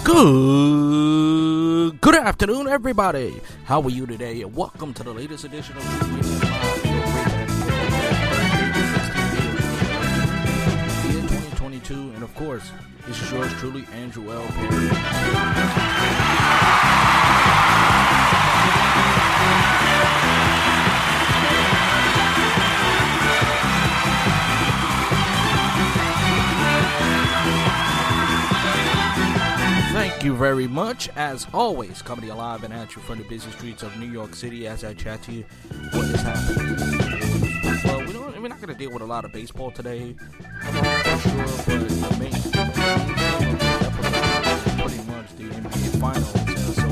Good afternoon, everybody. How are you today? And welcome to the latest edition of the 2022. And of course, this is yours truly, Andrew L. Perry. Thank you very much. As always, coming to you live and at you from the busy streets of New York City as I chat to you what is happening. Well, we're not going to deal with a lot of baseball today. I'm not sure, but the main pretty much the NBA Finals. So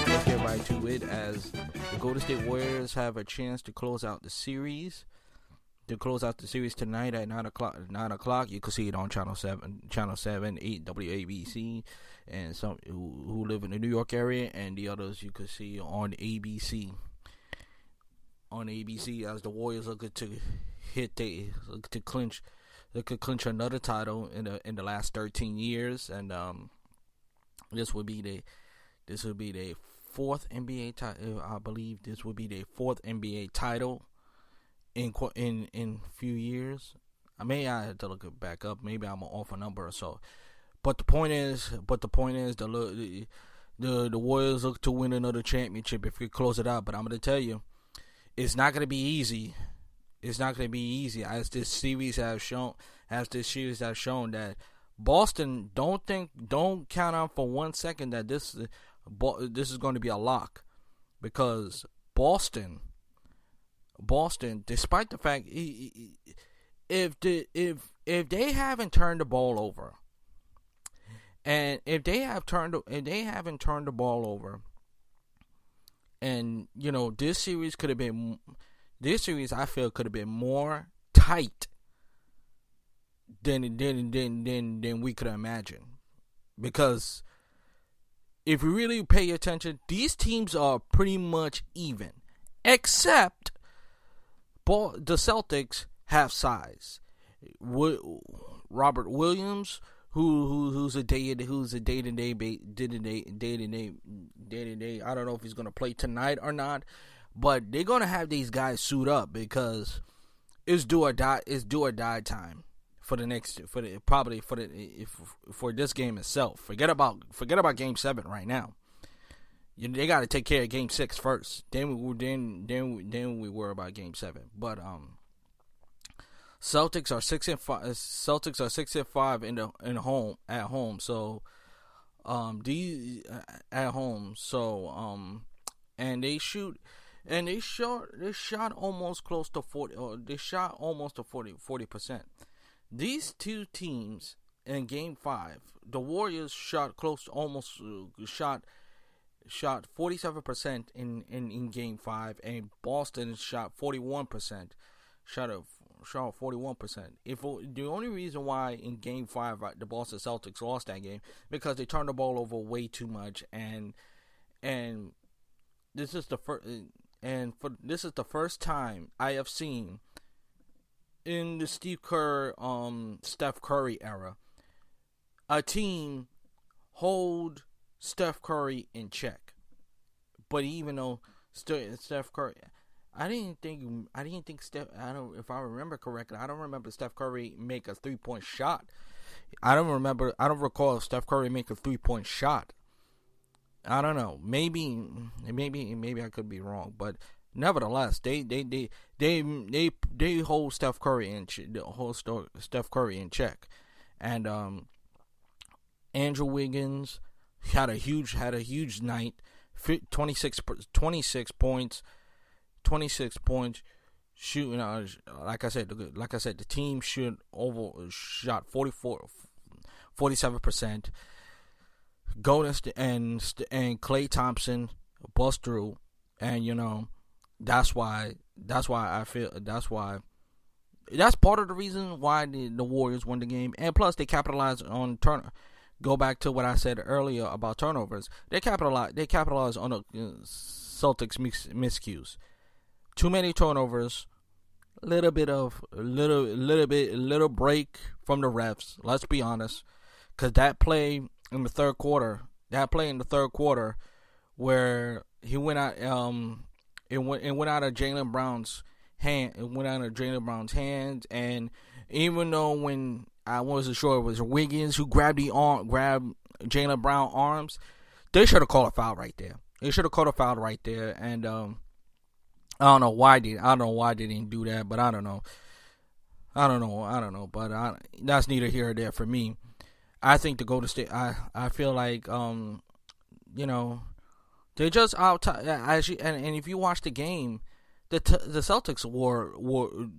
let's get right to it as the Golden State Warriors have a chance to close out the series. To close out the series tonight at 9 o'clock. You can see it on Channel 7, 8 WABC, and some who live in the New York area, and the others you can see on ABC. On ABC, as the Warriors look to clinch another title in the last 13 years, and this would be the fourth NBA title. I believe this would be the fourth NBA title in few years. I have to look it back up. Maybe I'm off a number or so. But the point is, the Warriors look to win another championship if we close it out. But I'm going to tell you, it's not going to be easy. It's not going to be easy, as this series has shown. That Boston don't count on for 1 second that this is going to be a lock, because Boston, despite the fact if they haven't turned the ball over, and if they haven't turned the ball over, and this series I feel could have been more tight than we could imagine, because if you really pay attention, these teams are pretty much even, except the Celtics have size. Robert Williams, who's a day to day. I don't know if he's gonna play tonight or not, but they're gonna have these guys suit up because it's do or die. It's do or die time for this game itself. Forget about Game 7 right now. They got to take care of Game 6 first. Then we worry about Game 7. But Celtics are 6-5. Celtics are 6-5 at home. So these at home. So and they shot almost close to 40. Or they shot almost to 40%. These two teams in Game 5, the Warriors shot 47% in Game 5, and Boston shot 41%. Shot 41%. The only reason why in Game 5 the Boston Celtics lost that game, because they turned the ball over way too much, and this is the first time I have seen in the Steve Kerr, Steph Curry era, a team hold Steph Curry in check. But even though Steph Curry, if I remember correctly, I don't remember Steph Curry make a 3-point shot. I don't recall Steph Curry make a 3-point shot. I don't know. Maybe I could be wrong, but nevertheless, they hold Steph Curry in check, and Andrew Wiggins had a huge night, 26 points, shooting. Like I said, the team shot 47%. Golden State and Klay Thompson bust through, and that's why that's part of the reason why the Warriors won the game, and plus they capitalized on turn. Go back to what I said earlier about turnovers. They capitalize on the Celtics miscues. Too many turnovers, little break from the refs. Let's be honest, because that play in the third quarter. That play in the third quarter where he went out. It went out of Jaylen Brown's hand. It went out of Jaylen Brown's hands, and even though when I wasn't sure it was Wiggins who grabbed Jaylen Brown's arms, they should have called a foul right there. They should have called a foul right there, and I don't know why they didn't do that, but I don't know. But that's neither here or there for me. I think the Golden State. I feel like they just out. And if you watch the game, the Celtics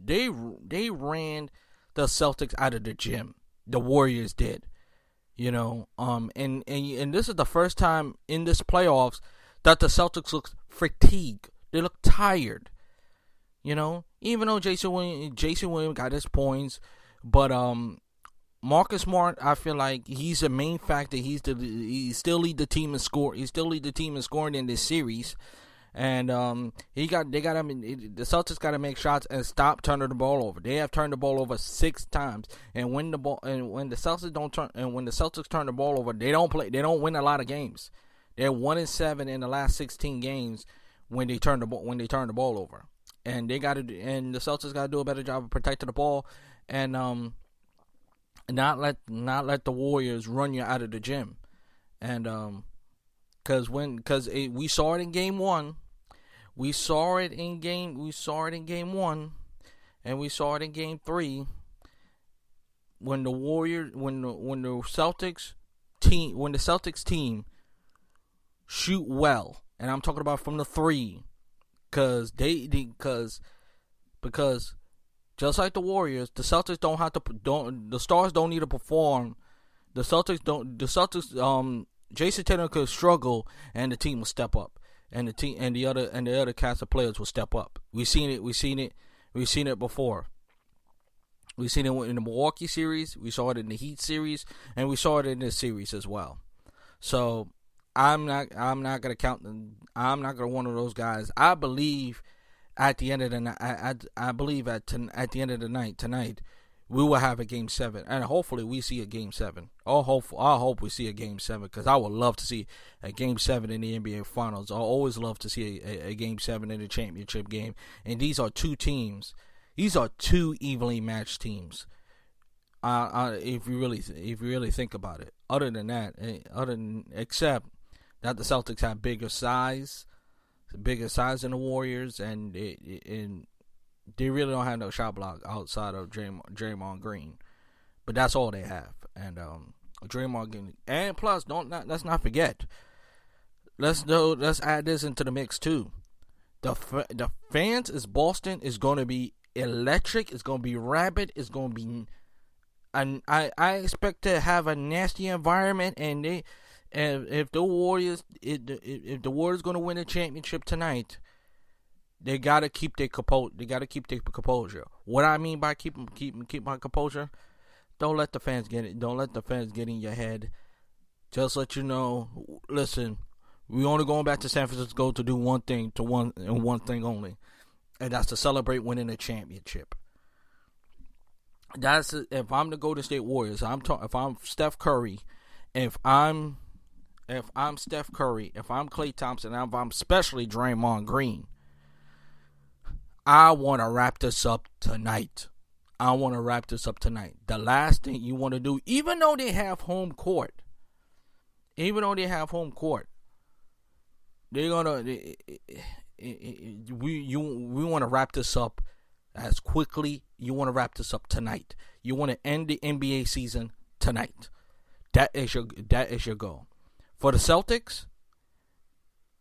they ran the Celtics out of the gym. The Warriors did. And this is the first time in this playoffs that the Celtics look fatigued. They look tired. Even though Jason Williams got his points, but Marcus Smart, I feel like he's the main factor. He still lead the team in score. He still lead the team in scoring in this series, and the Celtics got to make shots and stop turning the ball over. They have turned the ball over 6 times, and when the Celtics turn the ball over, they don't win a lot of games. They're 1-7 in the last 16 games when they turn the ball over. And the Celtics got to do a better job of protecting the ball, and not let the Warriors run you out of the gym, and because we saw it in game 1, we saw it in game 1, and we saw it in game 3 when the Celtics team shoot well, and I'm talking about from the 3. Because just like the Warriors, the Celtics the stars don't need to perform. Jason Tatum could struggle and the team will step up, and the other cast of players will step up. We've seen it before. We've seen it in the Milwaukee series, we saw it in the Heat series, and we saw it in this series as well. So I'm not gonna count them. I'm not gonna one of those guys. I believe at the end of the night, at the end of the night tonight, we will have a game 7, and hopefully we see a game 7. I hope we see a game 7, because I would love to see a game 7 in the NBA Finals. I always love to see a game 7 in the championship game. And these are two teams. These are two evenly matched teams. If you really think about it. Except that the Celtics have bigger size than the Warriors, and they really don't have no shot block outside of Draymond Green, but that's all they have. And Draymond Green, and plus, let's not forget. Let's add this into the mix too. The fans is Boston is going to be electric. It's going to be rabid. It's going to be, and I expect to have a nasty environment, and if the Warriors going to win the championship tonight, they gotta keep their composure. What I mean by keep my composure, don't let the fans get it. Don't let the fans get in your head. Just let you know. Listen, we only going back to San Francisco to do one thing only, and that's to celebrate winning a championship. That's if I'm the Golden State Warriors. If I'm Steph Curry, if I'm Steph Curry, if I'm Klay Thompson, if I'm especially Draymond Green, I want to wrap this up tonight. The last thing you want to do, even though they have home court, we want to wrap this up as quickly. You want to wrap this up tonight. You want to end the NBA season tonight. That is your goal. For the Celtics,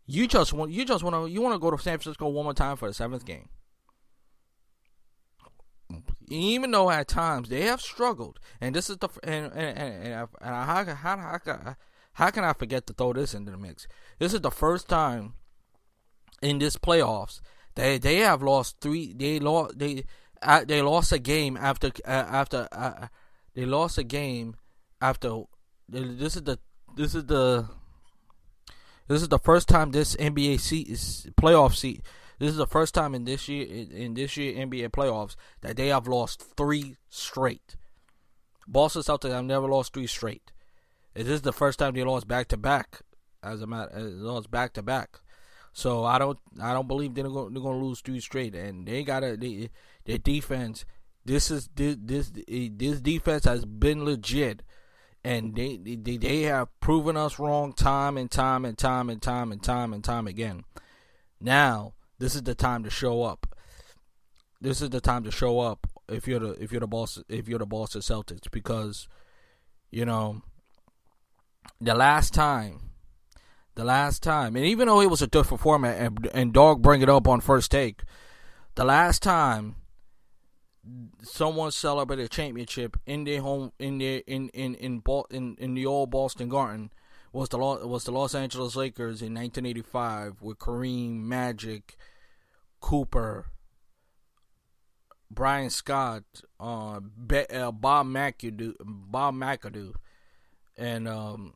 you want to go to San Francisco one more time for the 7th game. Even though at times they have struggled, and this is how can I forget to throw this into the mix? This is the first time in this playoffs they have lost 3. They lost a game after they lost a game after. This is the first time this NBA playoff seat. This is the first time in this year NBA playoffs that they have lost 3 straight. Boston Celtics have never lost 3 straight. It is the first time they lost back to back. As a matter, lost back to back. So I don't believe they're gonna lose 3 straight. And they gotta their defense. This defense has been legit, and they have proven us wrong time and time again. Now this is the time to show up. This is the time to show up if you're the Boston Celtics, because the last time, and even though it was a different format, and Dog bring it up on First Take, the last time someone celebrated a championship in their home in the old Boston Garden was the Los Angeles Lakers in 1985 with Kareem, Magic, Cooper, Brian Scott, Bob McAdoo, and on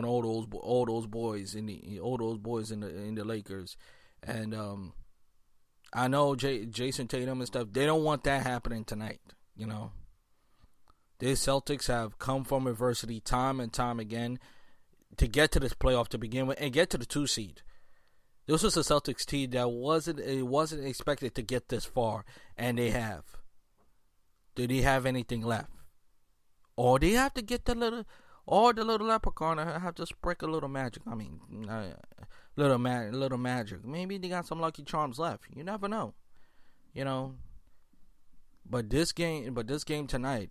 all those boys in the Lakers, and I know Jason Tatum and stuff. They don't want that happening tonight. These Celtics have come from adversity time and time again to get to this playoff to begin with and get to the 2 seed. This was a Celtics team that wasn't expected to get this far, and they have. Do they have anything left? Or do you have to get the little leprechaun have to sprinkle a little magic? I mean, little magic. Maybe they got some lucky charms left. You never know. But this game tonight,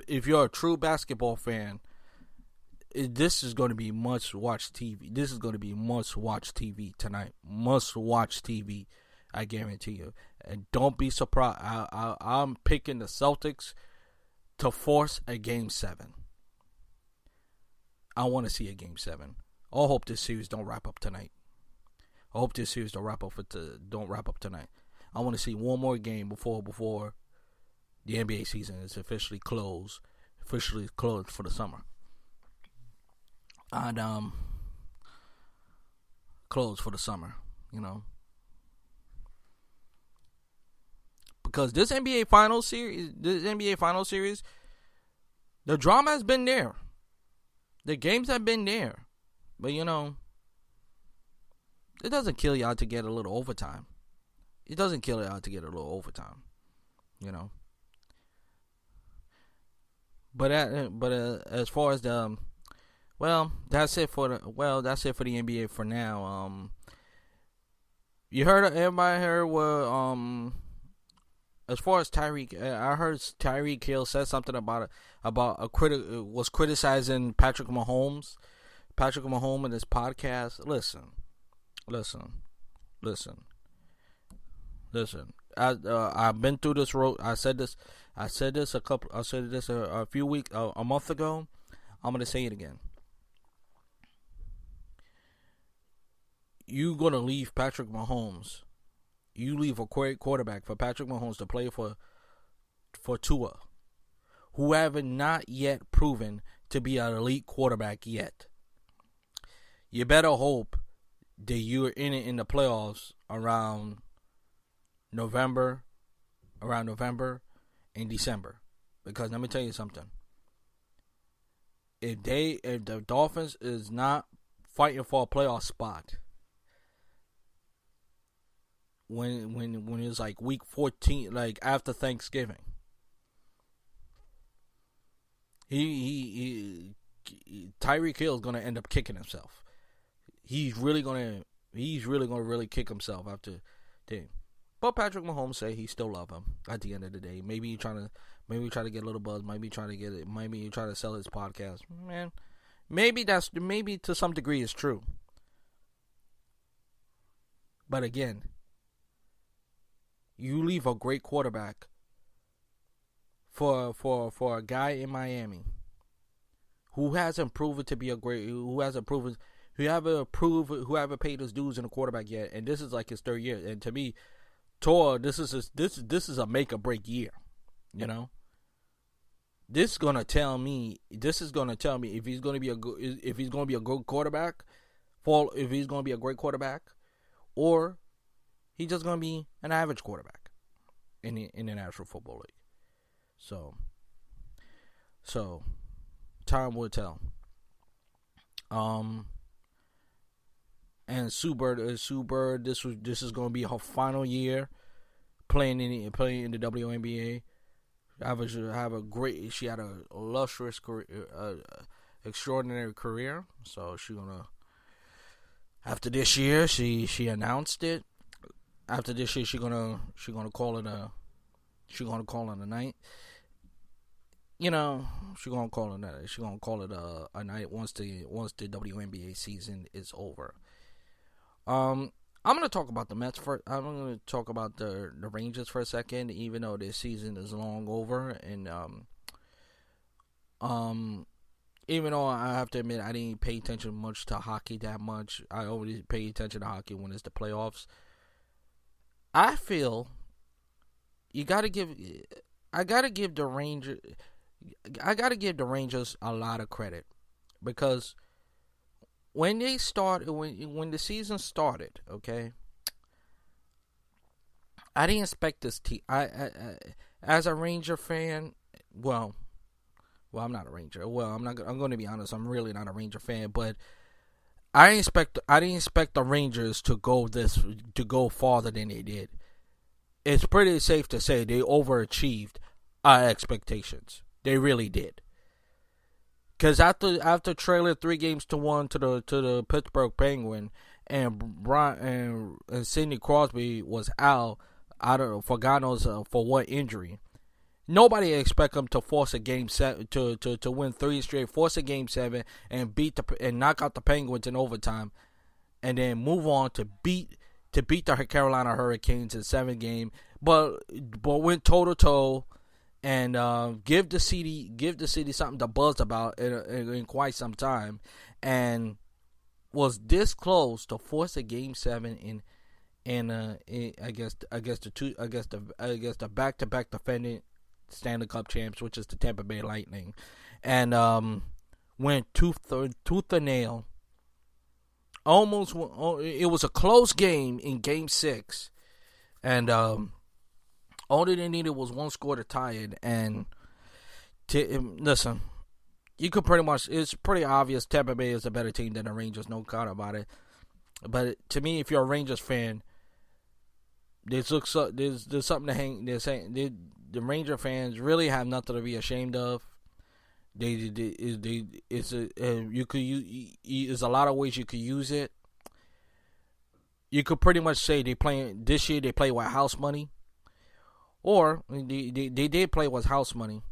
if you're a true basketball fan, this is going to be must-watch TV. This is going to be must-watch TV tonight. Must-watch TV, I guarantee you. And don't be surprised. I'm picking the Celtics to force a Game 7. I want to see a Game 7. I hope this series don't wrap up tonight. Don't wrap up tonight. I want to see one more game before the NBA season is officially closed for the summer. And closed for the summer, because this NBA Finals series, the drama has been there. The games have been there. But, it doesn't kill you out to get a little overtime. But as far as the... that's it for the NBA for now. Everybody heard what, as far as Tyreek, I heard Tyreek Hill said something was criticizing Patrick Mahomes in his podcast. Listen. I've been through this road. I said this a month ago. I'm gonna say it again. You gonna leave Patrick Mahomes? You leave a great quarterback for Patrick Mahomes to play for Tua, who have not yet proven to be an elite quarterback yet. You better hope that you're in the playoffs around November and December, because let me tell you something. If the Dolphins is not fighting for a playoff spot, when it's like week 14, like after Thanksgiving, Tyreek Hill is gonna end up kicking himself. He's really gonna kick himself after that. But Patrick Mahomes say he still love him at the end of the day. Maybe he try to get a little buzz. Maybe try to sell his podcast. Man, maybe to some degree it's true. But again, you leave a great quarterback for a guy in Miami who haven't paid his dues in a quarterback yet, and this is like his 3rd year. And to me, Tua, this is a make or break year. This is gonna tell me if he's gonna be a good quarterback, if he's gonna be a great quarterback, or he's just gonna be an average quarterback in the National Football League. So So time will tell. And Sue Bird, this is going to be her final year playing in the WNBA. She had a illustrious career, extraordinary career. So she's gonna, after this year, she announced it. After this year, she's gonna call it a night. She's gonna call it a night once the WNBA season is over. I'm gonna talk about the Mets first. I'm gonna talk about the Rangers for a second, even though this season is long over, and even though I have to admit I didn't pay attention much to hockey that much. I always pay attention to hockey when it's the playoffs. I feel I gotta give the Rangers a lot of credit, because when the season started, okay, I didn't expect this team. I as a Ranger fan, well, I'm not a Ranger. Well, I'm going to be honest. I'm really not a Ranger fan, but I didn't expect the Rangers to go farther than they did. It's pretty safe to say they overachieved our expectations. They really did. Because after trailing 3-1 to the Pittsburgh Penguins, and Sidney Crosby was out for God knows for what injury, nobody expect them to force a game set to win 3 straight, force a game 7, and knock out the Penguins in overtime, and then move on to beat the Carolina Hurricanes in 7 games, but went toe to toe. And give the city something to buzz about in quite some time, and was this close to force a game 7 in the back-to-back defending Stanley Cup champs, which is the Tampa Bay Lightning, and went tooth and nail. Almost, it was a close game in Game 6, and all they needed was one score to tie it. And listen, you could it's pretty obvious Tampa Bay is a better team than the Rangers, no doubt about it. But to me, if you're a Rangers fan, there's something to hang. They're saying the Ranger fans really have nothing to be ashamed of. There's a lot of ways you could use it. You could pretty much say they play with house money. Or they did play with house money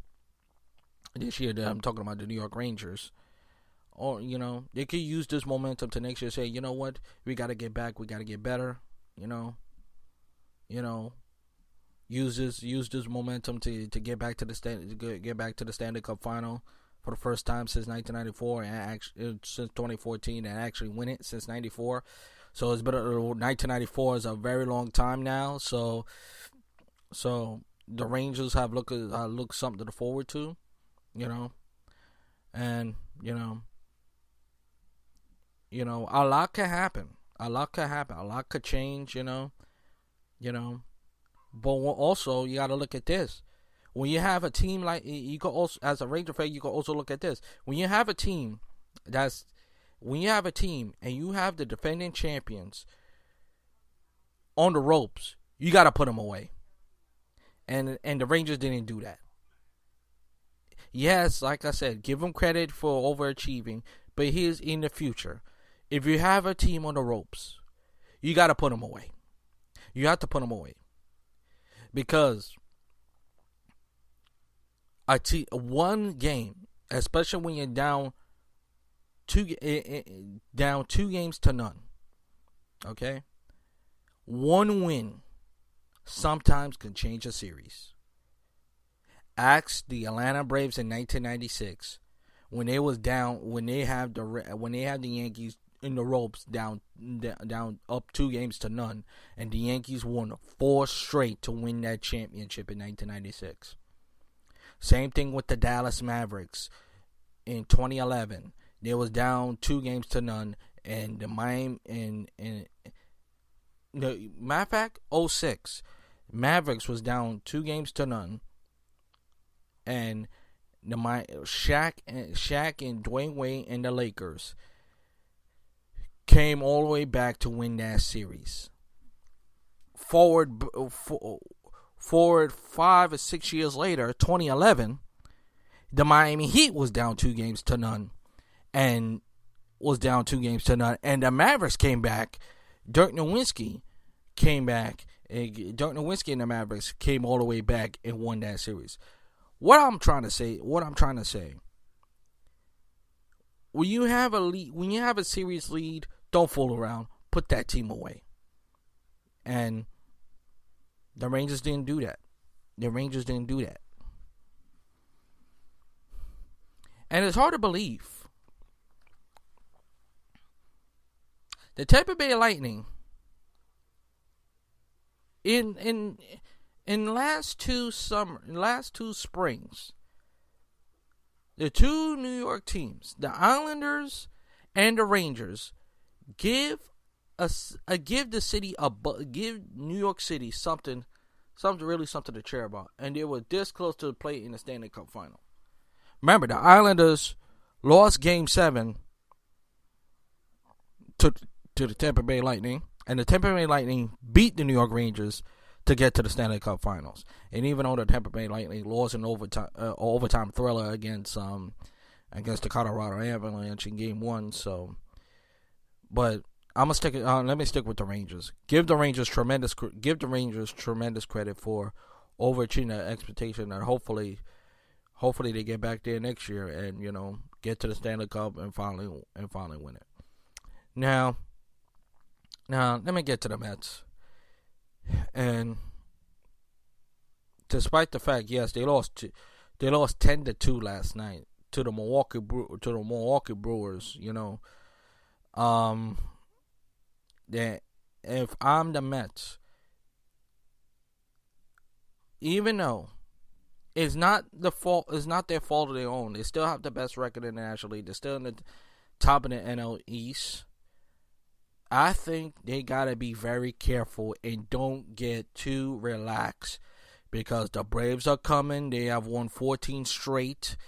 this year. I'm talking about the New York Rangers. Or, they could use this momentum to next year. Say, you know what, we got to get back. We got to get better. Use this momentum to get back to the Stanley Cup final for the first time since 1994 and since 2014, and actually win it since '94. So it's been 1994 is a very long time now. So the Rangers have look something to look forward to, and a lot can happen. A lot could change, But also you got to look at this. When you have a team like, you could also, as a Ranger fan, you could also look at this. When you have a team and you have the defending champions on the ropes, you got to put them away. And the Rangers didn't do that. Yes, like I said, give them credit for overachieving. But here's in the future. If you have a team on the ropes, you got to put them away. You have to put them away. Because one game, especially when you're down 2-0, okay? One win sometimes can change a series. Ask the Atlanta Braves in 1996 when they had the Yankees in the ropes down up 2-0, and the Yankees won 4 straight to win that championship in 1996. Same thing with the Dallas Mavericks in 2011. They was down 2-0, and the Miami matter of fact, 06, Mavericks was down 2-0, and Shaq and Dwayne Wade and the Lakers came all the way back to win that series. Forward 5 or 6 years later, 2011, the Miami Heat was down 2-0, and the Mavericks came back. Dirk Nowitzki came back. Dirk Nowitzki and the Mavericks came all the way back and won that series. What I'm trying to say, when you have a series lead, don't fool around. Put that team away. And the Rangers didn't do that. And it's hard to believe. The Tampa Bay Lightning in last two springs, the two New York teams, the Islanders and the Rangers, give New York City something to cheer about, and they were this close to play in the Stanley Cup final. Remember, the Islanders lost Game 7 to the Tampa Bay Lightning, and the Tampa Bay Lightning beat the New York Rangers to get to the Stanley Cup Finals. And even though the Tampa Bay Lightning lost an overtime thriller against the Colorado Avalanche in Game 1, but I'm gonna stick. Let me stick with the Rangers. Give the Rangers tremendous credit for overachieving their expectation, and hopefully they get back there next year and get to the Stanley Cup and finally win it. Now let me get to the Mets. And despite the fact, yes, they lost 10-2 last night to the Milwaukee Brewers. That if I'm the Mets, even though it's not their fault of their own, they still have the best record in the National League. They're still in the top of the NL East. I think they gotta be very careful and don't get too relaxed, because the Braves are coming. They have won 14 straight.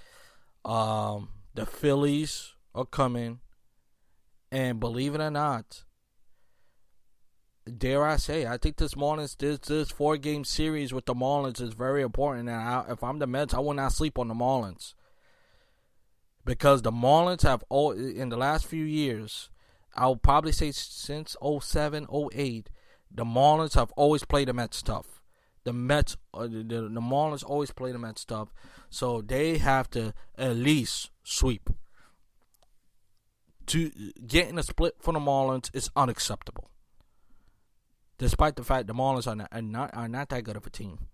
The Phillies are coming, and believe it or not, dare I say, I think this 4-game series with the Marlins is very important. And if I'm the Mets, I will not sleep on the Marlins, because the Marlins have in the last few years, I'll probably say since 07, 08, the Marlins have always played the Mets tough. The Marlins always play the Mets tough, so they have to at least sweep. To getting a split from the Marlins is unacceptable. Despite the fact the Marlins are not that good of a team,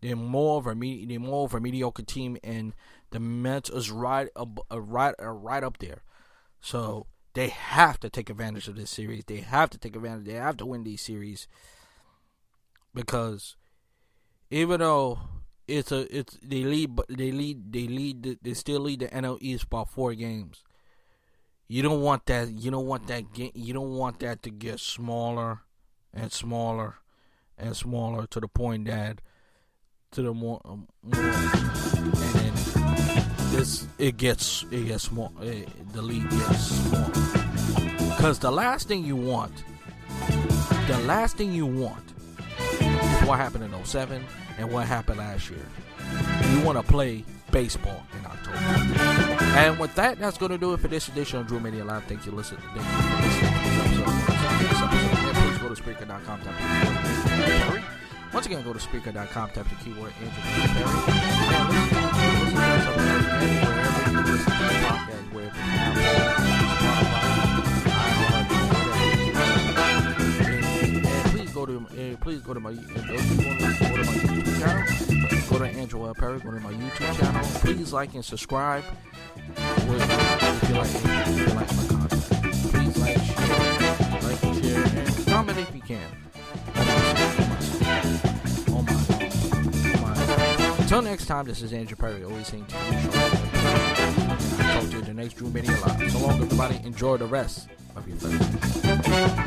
they're more of a mediocre team, and the Mets is right up there. So they have to take advantage of this series. They have to win these series, because even though they still lead the NL East by 4 games. You don't want that to get smaller and smaller and smaller to the point that and then it gets small. The lead gets smaller, because the last thing you want is what happened in 07 and what happened last year. You want to play baseball in October. And with that, that's going to do it for this edition of Drew Media Live. Thank you for listening. Please go to Spreaker.com. Once again, go to Spreaker.com. Type the keyword Andrew Perry. And listen to the podcast wherever please go to my YouTube channel. Go to Andrew L. Perry. Go to my YouTube channel. Please like and subscribe if you like my content. Please like, share, and comment if you can. Until next time, this is Andrew Perry. Always saying to you, I'll talk to you in the next Drew Media Live. So long, everybody. Enjoy the rest of your Thursday.